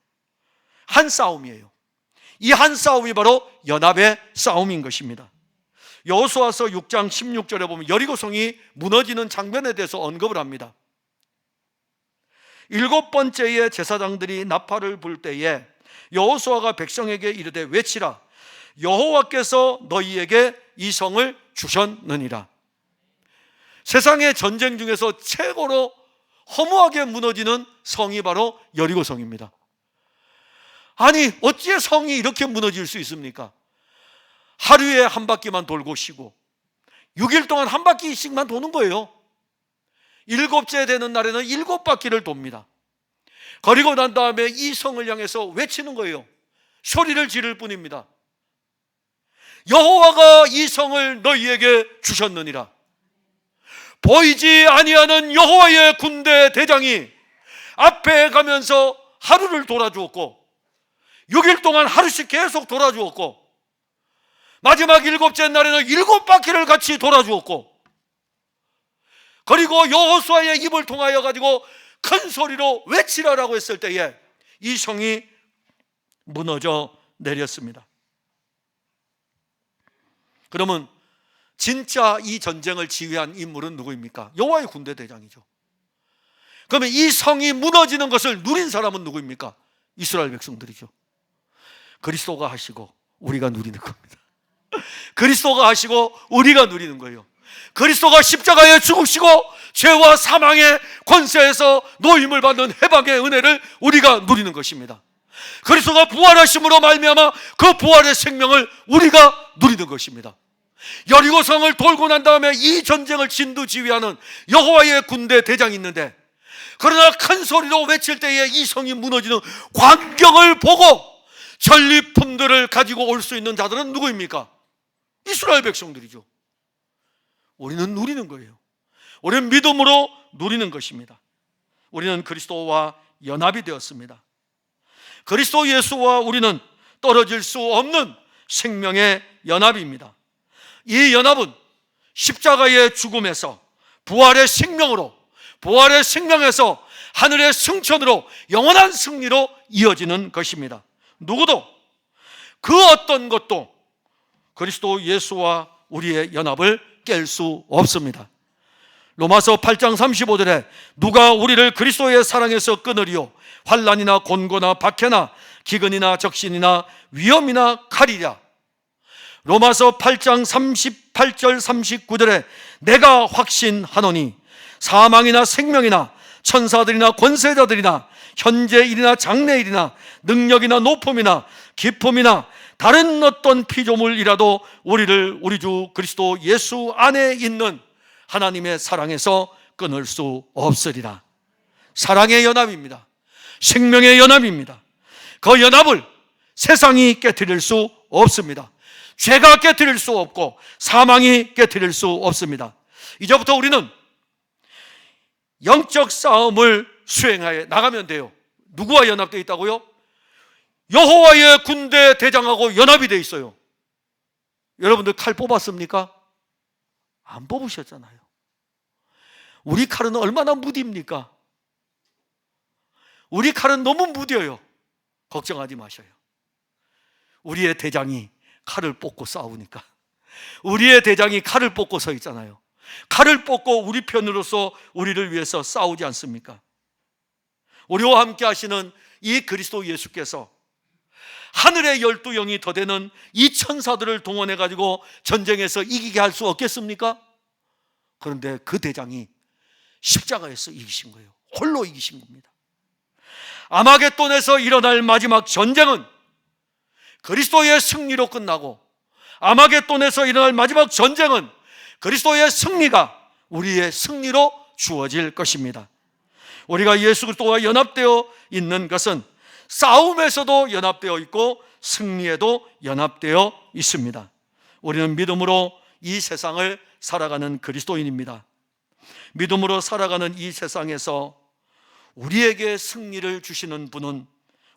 한 싸움이에요. 이 한 싸움이 바로 연합의 싸움인 것입니다. 여호수아서 6장 16절에 보면 여리고성이 무너지는 장면에 대해서 언급을 합니다. 7번째의 제사장들이 나팔을 불 때에 여호수아가 백성에게 이르되 외치라, 여호와께서 너희에게 이 성을 주셨느니라. 세상의 전쟁 중에서 최고로 허무하게 무너지는 성이 바로 여리고성입니다. 아니, 어찌 성이 이렇게 무너질 수 있습니까? 하루에 한 바퀴만 돌고 쉬고 6일 동안 한 바퀴씩만 도는 거예요. 7째 되는 날에는 7바퀴를 돕니다. 그리고 난 다음에 이 성을 향해서 외치는 거예요. 소리를 지를 뿐입니다. 여호와가 이 성을 너희에게 주셨느니라. 보이지 아니하는 여호와의 군대 대장이 앞에 가면서 하루를 돌아주었고 6일 동안 하루씩 계속 돌아주었고 마지막 7째 날에는 7바퀴를 같이 돌아주었고, 그리고 여호수아의 입을 통하여 가지고 큰 소리로 외치라라고 했을 때에 이 성이 무너져 내렸습니다. 그러면 진짜 이 전쟁을 지휘한 인물은 누구입니까? 여호와의 군대 대장이죠. 그러면 이 성이 무너지는 것을 누린 사람은 누구입니까? 이스라엘 백성들이죠. 그리스도가 하시고 우리가 누리는 겁니다. 그리스도가 하시고 우리가 누리는 거예요. 그리스도가 십자가에 죽으시고 죄와 사망의 권세에서 노임을 받는 해방의 은혜를 우리가 누리는 것입니다. 그리스도가 부활하심으로 말미암아 그 부활의 생명을 우리가 누리는 것입니다. 여리고성을 돌고 난 다음에 이 전쟁을 진두지휘하는 여호와의 군대 대장이 있는데, 그러나 큰 소리로 외칠 때에 이 성이 무너지는 광경을 보고 전리품들을 가지고 올 수 있는 자들은 누구입니까? 이스라엘 백성들이죠. 우리는 누리는 거예요. 우리는 믿음으로 누리는 것입니다. 우리는 그리스도와 연합이 되었습니다. 그리스도 예수와 우리는 떨어질 수 없는 생명의 연합입니다. 이 연합은 십자가의 죽음에서 부활의 생명으로, 부활의 생명에서 하늘의 승천으로 영원한 승리로 이어지는 것입니다. 누구도 그 어떤 것도 그리스도 예수와 우리의 연합을 깰 수 없습니다. 로마서 8장 35절에 누가 우리를 그리스도의 사랑에서 끊으리요? 환난이나 곤고나 박해나 기근이나 적신이나 위험이나 칼이랴. 로마서 8장 38절 39절에 내가 확신하노니 사망이나 생명이나 천사들이나 권세자들이나 현재일이나 장래일이나 능력이나 높음이나 기품이나 다른 어떤 피조물이라도 우리를 우리 주 그리스도 예수 안에 있는 하나님의 사랑에서 끊을 수 없으리라. 사랑의 연합입니다. 생명의 연합입니다. 그 연합을 세상이 깨트릴 수 없습니다. 죄가 깨트릴 수 없고 사망이 깨트릴 수 없습니다. 이제부터 우리는 영적 싸움을 수행하여 나가면 돼요. 누구와 연합되어 있다고요? 여호와의 군대 대장하고 연합이 되어 있어요. 여러분들 칼 뽑았습니까? 안 뽑으셨잖아요. 우리 칼은 얼마나 무딥니까? 우리 칼은 너무 무뎌요. 걱정하지 마셔요. 우리의 대장이 칼을 뽑고 싸우니까. 우리의 대장이 칼을 뽑고 서 있잖아요. 칼을 뽑고 우리 편으로서 우리를 위해서 싸우지 않습니까? 우리와 함께 하시는 이 그리스도 예수께서 하늘의 12영이 더 되는 이 천사들을 동원해 가지고 전쟁에서 이기게 할 수 없겠습니까? 그런데 그 대장이 십자가에서 이기신 거예요. 홀로 이기신 겁니다. 아마겟돈에서 일어날 마지막 전쟁은 그리스도의 승리로 끝나고, 아마겟돈에서 일어날 마지막 전쟁은 그리스도의 승리가 우리의 승리로 주어질 것입니다. 우리가 예수 그리스도와 연합되어 있는 것은 싸움에서도 연합되어 있고 승리에도 연합되어 있습니다. 우리는 믿음으로 이 세상을 살아가는 그리스도인입니다. 믿음으로 살아가는 이 세상에서 우리에게 승리를 주시는 분은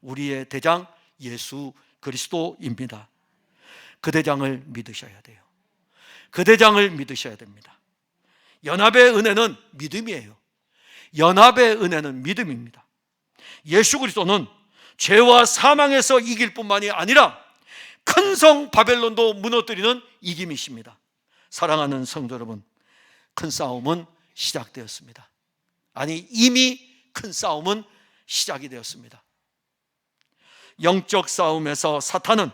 우리의 대장 예수 그리스도입니다. 그 대장을 믿으셔야 돼요. 그 대장을 믿으셔야 됩니다. 연합의 은혜는 믿음이에요. 연합의 은혜는 믿음입니다. 예수 그리스도는 죄와 사망에서 이길 뿐만이 아니라 큰 성 바벨론도 무너뜨리는 이김이십니다. 사랑하는 성도 여러분, 큰 싸움은 시작되었습니다. 아니, 이미 큰 싸움은 시작이 되었습니다. 영적 싸움에서 사탄은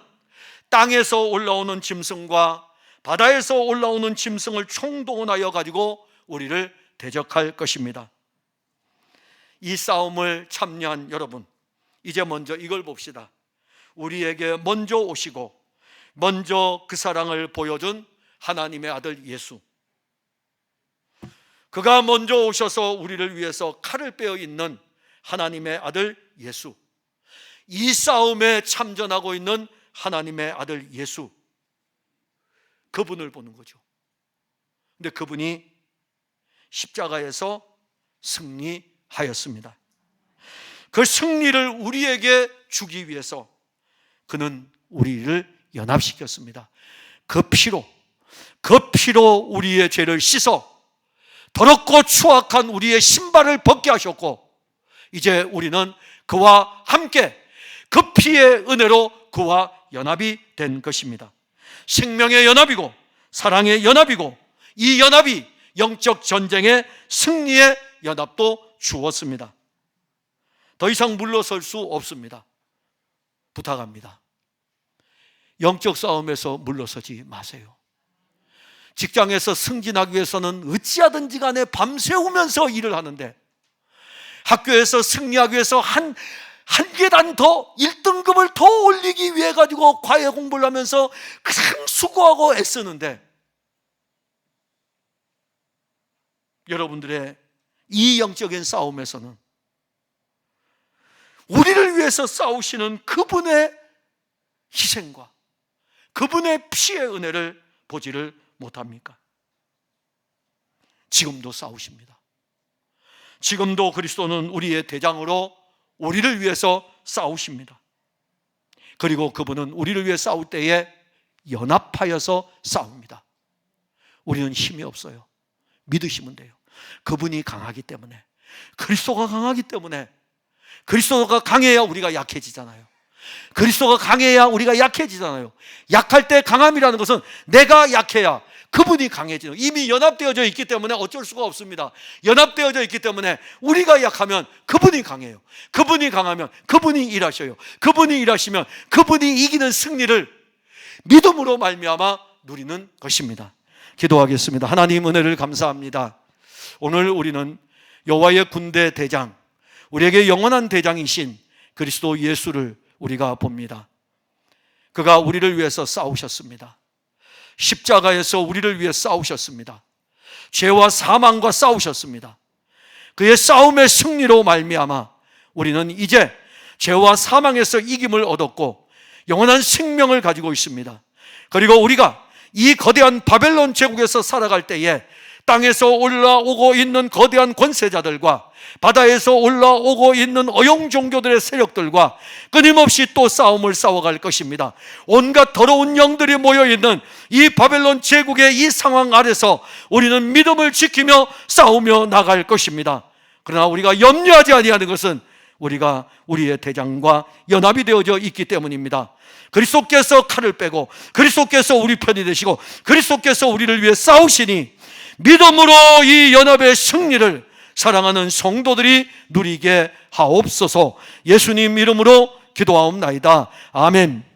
땅에서 올라오는 짐승과 바다에서 올라오는 짐승을 총동원하여 가지고 우리를 대적할 것입니다. 이 싸움을 참여한 여러분, 이제 먼저 이걸 봅시다. 우리에게 먼저 오시고 먼저 그 사랑을 보여준 하나님의 아들 예수, 그가 먼저 오셔서 우리를 위해서 칼을 빼어 있는 하나님의 아들 예수, 이 싸움에 참전하고 있는 하나님의 아들 예수, 그분을 보는 거죠. 근데 그분이 십자가에서 승리하였습니다. 그 승리를 우리에게 주기 위해서 그는 우리를 연합시켰습니다. 그 피로 우리의 죄를 씻어 더럽고 추악한 우리의 신발을 벗게 하셨고, 이제 우리는 그와 함께 그 피의 은혜로 그와 연합이 된 것입니다. 생명의 연합이고 사랑의 연합이고, 이 연합이 영적 전쟁의 승리의 연합도 주었습니다. 더 이상 물러설 수 없습니다. 부탁합니다. 영적 싸움에서 물러서지 마세요. 직장에서 승진하기 위해서는 어찌하든지 간에 밤새우면서 일을 하는데, 학교에서 승리하기 위해서 한 계단 더 1등급을 더 올리기 위해 가지고 과외 공부를 하면서 그냥 수고하고 애쓰는데, 여러분들의 이 영적인 싸움에서는 우리를 위해서 싸우시는 그분의 희생과 그분의 피의 은혜를 보지를 못합니까? 지금도 싸우십니다. 지금도 그리스도는 우리의 대장으로 우리를 위해서 싸우십니다. 그리고 그분은 우리를 위해 싸울 때에 연합하여서 싸웁니다. 우리는 힘이 없어요. 믿으시면 돼요. 그분이 강하기 때문에, 그리스도가 강하기 때문에, 그리스도가 강해야 우리가 약해지잖아요. 그리스도가 강해야 우리가 약해지잖아요. 약할 때 강함이라는 것은 내가 약해야 그분이 강해지는, 이미 연합되어져 있기 때문에 어쩔 수가 없습니다. 연합되어져 있기 때문에 우리가 약하면 그분이 강해요. 그분이 강하면 그분이 일하셔요. 그분이 일하시면 그분이 이기는 승리를 믿음으로 말미암아 누리는 것입니다. 기도하겠습니다. 하나님 은혜를 감사합니다. 오늘 우리는 여호와의 군대 대장, 우리에게 영원한 대장이신 그리스도 예수를 우리가 봅니다. 그가 우리를 위해서 싸우셨습니다. 십자가에서 우리를 위해 싸우셨습니다. 죄와 사망과 싸우셨습니다. 그의 싸움의 승리로 말미암아 우리는 이제 죄와 사망에서 이김을 얻었고 영원한 생명을 가지고 있습니다. 그리고 우리가 이 거대한 바벨론 제국에서 살아갈 때에 땅에서 올라오고 있는 거대한 권세자들과 바다에서 올라오고 있는 어용 종교들의 세력들과 끊임없이 또 싸움을 싸워갈 것입니다. 온갖 더러운 영들이 모여있는 이 바벨론 제국의 이 상황 아래서 우리는 믿음을 지키며 싸우며 나갈 것입니다. 그러나 우리가 염려하지 아니하는 것은 우리가 우리의 대장과 연합이 되어져 있기 때문입니다. 그리스도께서 칼을 빼고 그리스도께서 우리 편이 되시고 그리스도께서 우리를 위해 싸우시니 믿음으로 이 연합의 승리를 사랑하는 성도들이 누리게 하옵소서. 예수님 이름으로 기도하옵나이다. 아멘.